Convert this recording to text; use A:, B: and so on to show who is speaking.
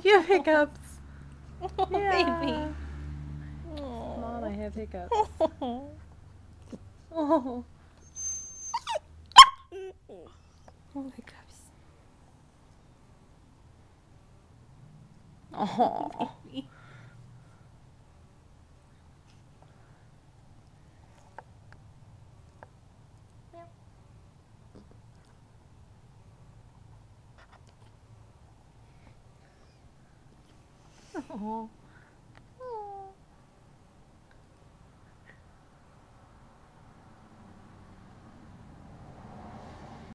A: You have hiccups.
B: Oh,
A: Yeah.
B: baby.
A: Come on, I
B: Oh.
A: have hiccups. Oh. Oh, hiccups. Oh.
B: Baby.
A: Oh.